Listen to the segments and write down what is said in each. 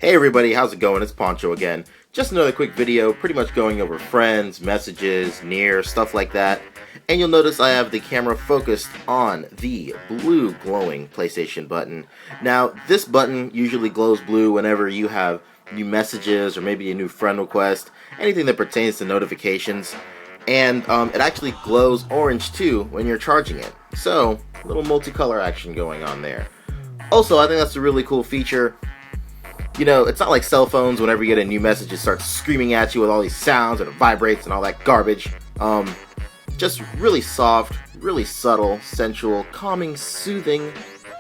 Hey everybody, how's it going? It's Poncho again. Just another quick video, pretty much going over friends, messages, near, stuff like that. And you'll notice I have the camera focused on the blue glowing PlayStation button. Now, this button usually glows blue whenever you have new messages or maybe a new friend request, anything that pertains to notifications. And it actually glows orange too when you're charging it. So, a little multicolor action going on there. Also, I think that's a really cool feature. You know, it's not like cell phones. Whenever you get a new message, it starts screaming at you with all these sounds and it vibrates and all that garbage. Just really soft, really subtle, sensual, calming, soothing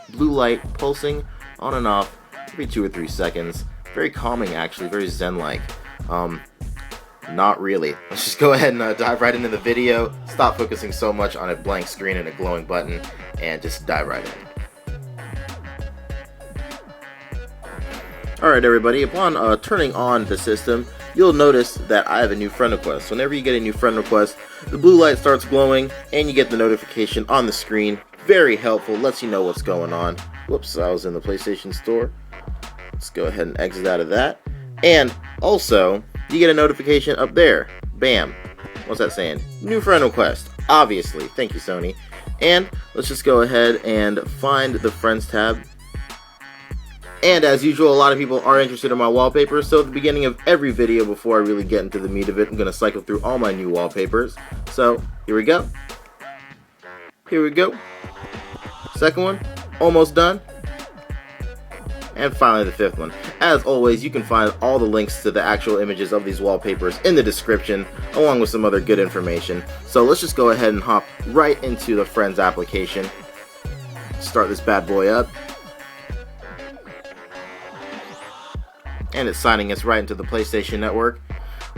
blue light pulsing on and off every 2 or 3 seconds. Very calming, actually, very zen-like. Not really. Let's just go ahead and dive right into the video. Stop focusing so much on a blank screen and a glowing button and just dive right in. Alright everybody, upon turning on the system, you'll notice that I have a new friend request. Whenever you get a new friend request, the blue light starts glowing and you get the notification on the screen. Very helpful, lets you know what's going on. Whoops, I was in the PlayStation Store. Let's go ahead and exit out of that. And also, you get a notification up there. Bam. What's that saying? New friend request. Obviously. Thank you, Sony. And let's just go ahead and find the Friends tab. And as usual, a lot of people are interested in my wallpapers, so at the beginning of every video, before I really get into the meat of it, I'm going to cycle through all my new wallpapers. So, here we go. Here we go. Second one, almost done. And finally the fifth one. As always, you can find all the links to the actual images of these wallpapers in the description, along with some other good information. So let's just go ahead and hop right into the Friends application. Start this bad boy up. And it's signing us right into the PlayStation Network.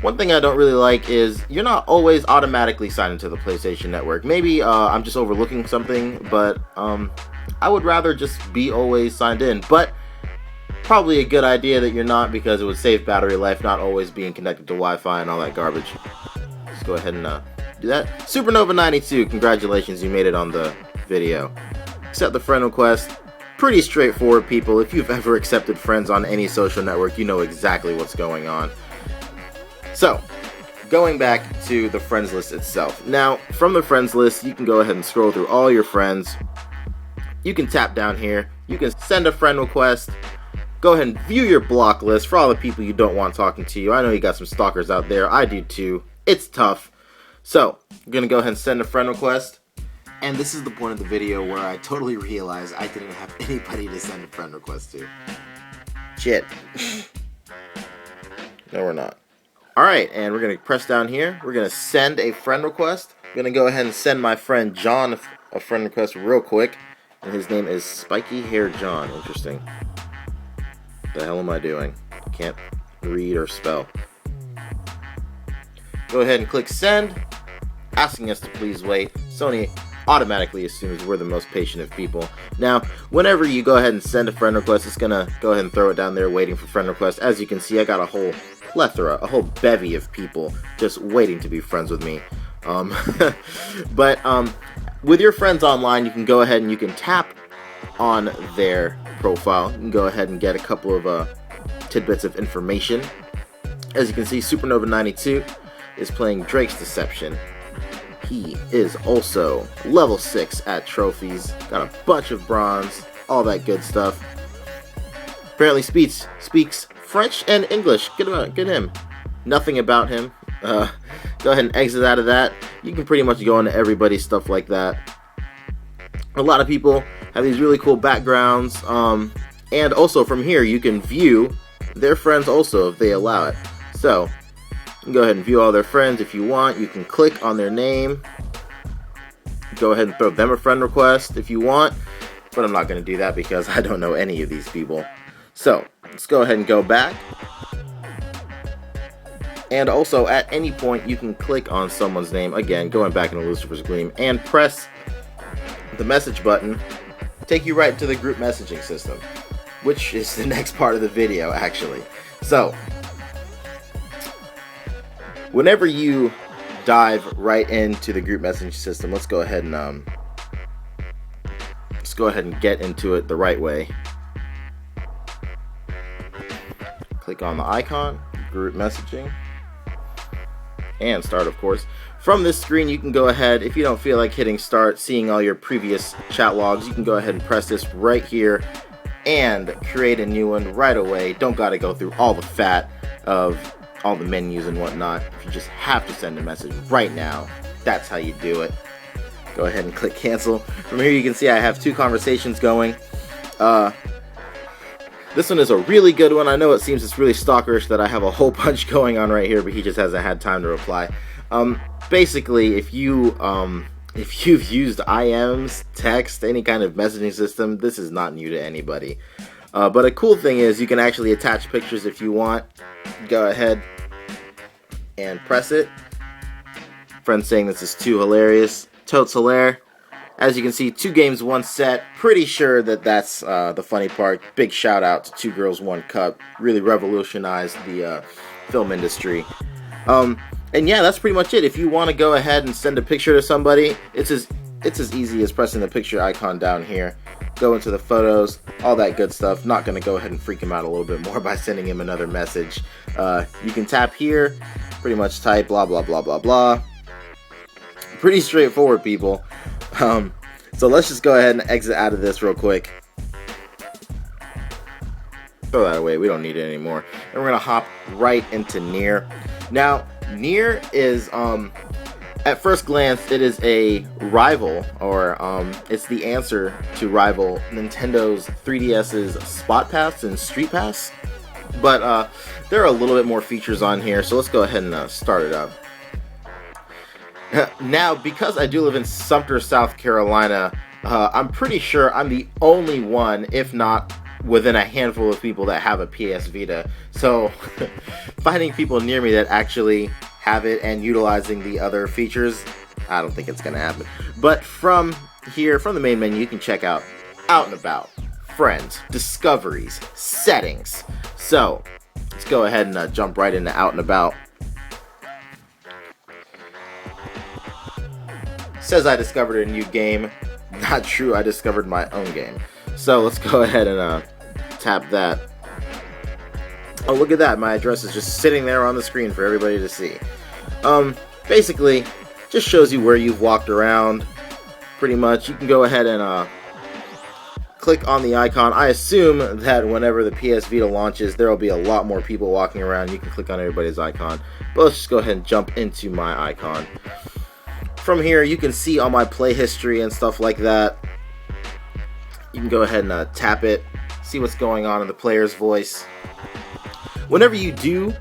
One thing I don't really like is you're not always automatically signed into the PlayStation Network. Maybe I'm just overlooking something, but I would rather just be always signed in. But probably a good idea that you're not, because it would save battery life not always being connected to Wi-Fi and all that garbage. Let's go ahead and do that. Supernova92, congratulations, you made it on the video. Accept the friend request. Pretty straightforward, people. If you've ever accepted friends on any social network, you know exactly what's going on. So, going back to the friends list itself. Now, from the friends list, you can go ahead and scroll through all your friends. You can tap down here. You can send a friend request. Go ahead and view your block list for all the people you don't want talking to you. I know you got some stalkers out there. I do too. It's tough. So, I'm going to go ahead and send a friend request. And this is the point of the video where I totally realized I didn't have anybody to send a friend request to. Shit. No, we're not. Alright, and we're going to press down here. We're going to send a friend request. I'm going to go ahead and send my friend John a friend request real quick. And his name is Spiky Hair John. Interesting. What the hell am I doing? Can't read or spell. Go ahead and click send. Asking us to please wait. Sony automatically assumes we're the most patient of people. Now, whenever you go ahead and send a friend request, it's gonna go ahead and throw it down there waiting for friend requests. As you can see, I got a whole plethora, a whole bevy of people just waiting to be friends with me. With your friends online, you can go ahead and you can tap on their profile. You can go ahead and get a couple of tidbits of information. As you can see, Supernova92 is playing Drake's Deception. He is also level 6 at trophies, got a bunch of bronze, all that good stuff. Apparently speaks French and English. Good him. Nothing about him. Go ahead and exit out of that. You can pretty much go into everybody's stuff like that. A lot of people have these really cool backgrounds, and also from here you can view their friends also if they allow it. So, you can go ahead and view all their friends if you want. You can click on their name. Go ahead and throw them a friend request if you want. But I'm not going to do that because I don't know any of these people. So, let's go ahead and go back. And also, at any point, you can click on someone's name. Again, going back into Lucifer's Gleam. And press the message button. Take you right to the group messaging system. Which is the next part of the video, actually. So, whenever you dive right into the group messaging system, let's go ahead and get into it the right way. click on the icon, group messaging, and start, of course. From this screen, you can go ahead, if you don't feel like hitting start, seeing all your previous chat logs, you can go ahead and press this right here and create a new one right away. Don't gotta go through all the fat of all the menus and whatnot. If you just have to send a message right now, that's how you do it. Go ahead and click cancel. From here you can see I have 2 conversations going. This one is a really good one. I know it seems it's really stalkerish that I have a whole bunch going on right here, but he just hasn't had time to reply. Basically, if you've used IMs, text, any kind of messaging system, this is not new to anybody. But a cool thing is you can actually attach pictures if you want. Go ahead and press it. Friend saying this is too hilarious. Totes hilaire. As you can see, 2 games, 1 set. Pretty sure that that's the funny part. Big shout out to 2 Girls, 1 Cup. Really revolutionized the film industry. And yeah, that's pretty much it. If you want to go ahead and send a picture to somebody, it's as easy as pressing the picture icon down here. Go into the photos, all that good stuff. Not going to go ahead and freak him out a little bit more by sending him another message. You can tap here, pretty much type blah blah blah blah blah. Pretty straightforward, people. So let's just go ahead and exit out of this real quick. Throw that away, we don't need it anymore. And we're gonna hop right into Nier. Now, Nier is, at first glance, it is a rival, or it's the answer to rival Nintendo's 3DS's Spot Pass and Street Pass. But there are a little bit more features on here, so let's go ahead and start it up. Now, because I do live in Sumter, South Carolina, I'm pretty sure I'm the only one, if not within a handful of people, that have a PS Vita. So finding people near me that actually have it and utilizing the other features, I don't think it's going to happen. But from here, from the main menu, you can check out Out and About, Friends, Discoveries, Settings. So let's go ahead and jump right into Out and About. Says I discovered a new game. Not true, I discovered my own game. So let's go ahead and tap that. Oh, look at that, my address is just sitting there on the screen for everybody to see. Basically, just shows you where you've walked around, pretty much. You can go ahead and click on the icon. I assume that whenever the PS Vita launches, there will be a lot more people walking around. You can click on everybody's icon. But let's just go ahead and jump into my icon. From here, you can see all my play history and stuff like that. You can go ahead and tap it, see what's going on in the player's voice. Whenever you do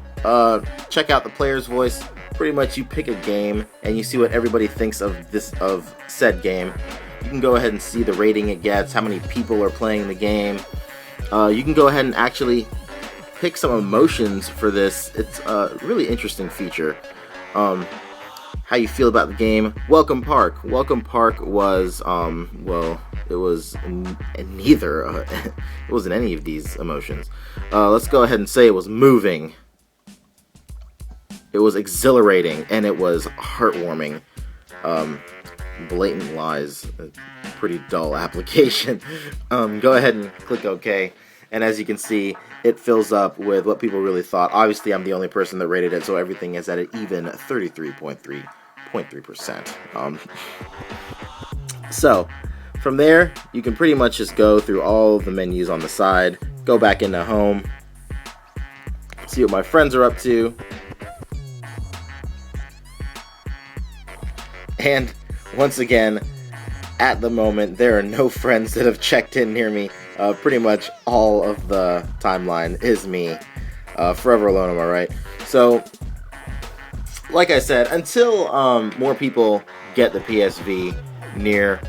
check out the player's voice, pretty much you pick a game and you see what everybody thinks of said game. You can go ahead and see the rating it gets, how many people are playing the game. You can go ahead and actually pick some emotions for this. It's a really interesting feature. How you feel about the game. Welcome Park. Welcome Park was, well, it was neither. It wasn't any of these emotions. Let's go ahead and say it was moving. It was exhilarating, and it was heartwarming. Blatant lies. A pretty dull application. Go ahead and click OK. And as you can see, it fills up with what people really thought. Obviously, I'm the only person that rated it, so everything is at an even 33.3%. So, from there, you can pretty much just go through all of the menus on the side, go back into home, see what my friends are up to, and once again, at the moment, there are no friends that have checked in near me. Pretty much all of the timeline is me. Forever alone, am I right? So, like I said, until more people get the PSV near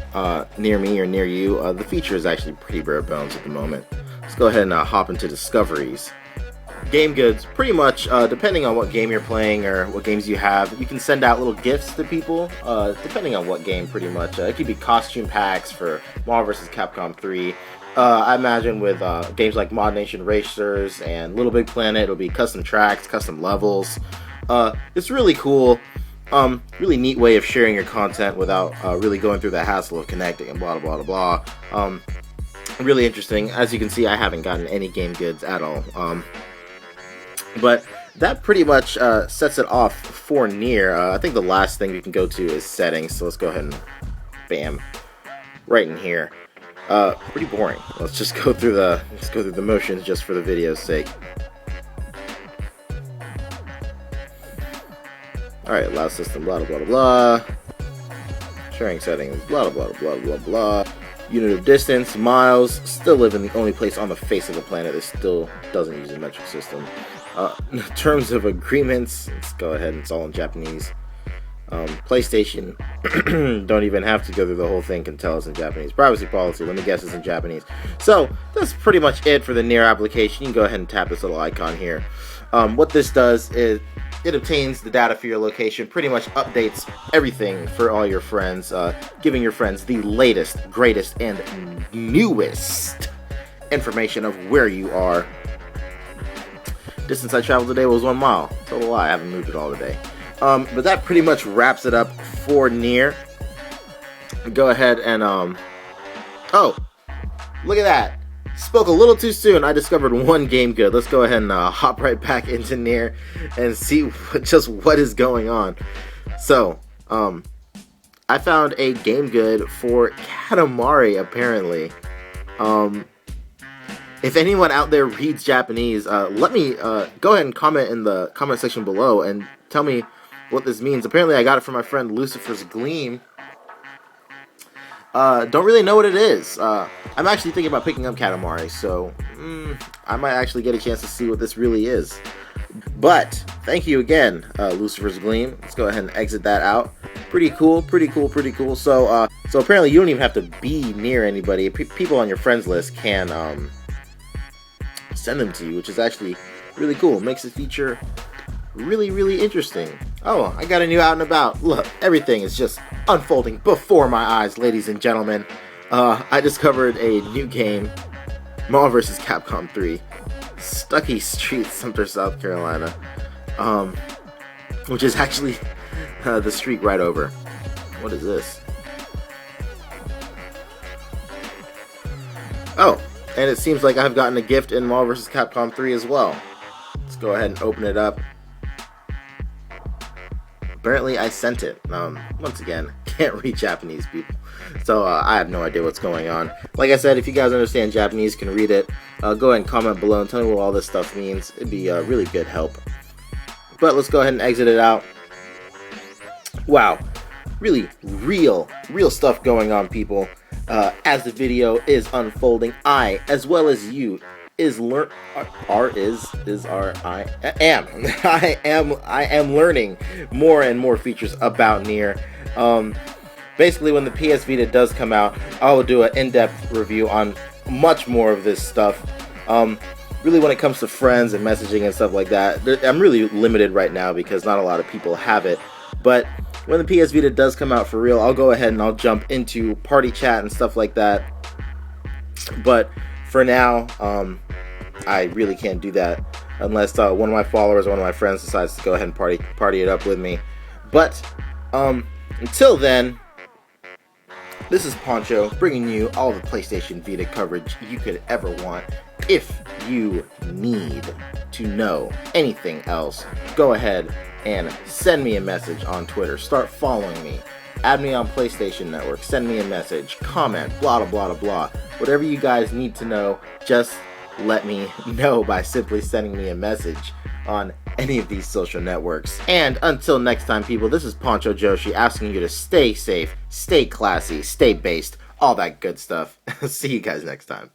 me or near you, the feature is actually pretty bare bones at the moment. Let's go ahead and hop into Discoveries. Game goods, pretty much, depending on what game you're playing or what games you have, you can send out little gifts to people, depending on what game, pretty much. It could be costume packs for Marvel vs. Capcom 3. I imagine with games like Mod Nation Racers and Little Big Planet, it'll be custom tracks, custom levels. It's really cool. Really neat way of sharing your content without really going through the hassle of connecting and blah, blah, blah, blah. Really interesting. As you can see, I haven't gotten any game goods at all. But that pretty much sets it off for Nier. I think the last thing we can go to is settings, so let's go ahead and bam, right in here. Pretty boring. Let's just go through the motions just for the video's sake. Alright, allow system, blah blah blah blah. Sharing settings, blah blah blah blah blah. Unit of distance, miles. Still live in the only place on the face of the planet that still doesn't use a metric system. Terms of agreements, let's go ahead and it's all in Japanese. PlayStation, don't even have to go through the whole thing, can tell us in Japanese. Privacy policy, let me guess it's in Japanese. So, that's pretty much it for the Nier application. You can go ahead and tap this little icon here. What this does is, it obtains the data for your location, pretty much updates everything for all your friends, giving your friends the latest, greatest, and newest information of where you are. Distance I traveled today was 1 mile. Total lie, I haven't moved at all today. But that pretty much wraps it up for Nier. Go ahead and, oh, look at that. Spoke a little too soon. I discovered one game good. Let's go ahead and hop right back into Nier and see what is going on. So, I found a game good for Katamari, apparently. If anyone out there reads Japanese, let me go ahead and comment in the comment section below and tell me what this means. Apparently I got it from my friend Lucifer's Gleam. Don't really know what it is. I'm actually thinking about picking up Katamari, so I might actually get a chance to see what this really is. But thank you again, Lucifer's Gleam. Let's go ahead and exit that out. Pretty cool, pretty cool, pretty cool. So apparently you don't even have to be near anybody. People on your friends list can send them to you, which is actually really cool. Makes the feature really, really interesting. Oh, I got a new out and about. Look, everything is just unfolding before my eyes, ladies and gentlemen. I discovered a new game, Marvel vs. Capcom 3, Stuckey Street, Sumter, South Carolina, which is actually the street right over. What is this? Oh, and it seems like I've gotten a gift in Marvel vs. Capcom 3 as well. Let's go ahead and open it up. Apparently I sent it. Once again, can't read Japanese, people. So I have no idea what's going on. Like I said, if you guys understand Japanese, can read it, go ahead and comment below and tell me what all this stuff means. It'd be really good help. But let's go ahead and exit it out. Wow. Really real stuff going on, people. As the video is unfolding, I, as well as you, I am learning more and more features about Nier. Basically, when the PS Vita does come out, I will do an in-depth review on much more of this stuff. Really, when it comes to friends and messaging and stuff like that, I'm really limited right now because not a lot of people have it. But when the PS Vita does come out for real, I'll go ahead and I'll jump into party chat and stuff like that. But for now, I really can't do that unless one of my followers or one of my friends decides to go ahead and party it up with me. But until then, this is Poncho bringing you all the PlayStation Vita coverage you could ever want. If you need to know anything else, go ahead and send me a message on Twitter. Start following me. Add me on PlayStation Network. Send me a message. Comment. Blah, blah, blah, blah. Whatever you guys need to know, just let me know by simply sending me a message on any of these social networks. And until next time, people, this is Poncho Joshi asking you to stay safe, stay classy, stay based, all that good stuff. See you guys next time.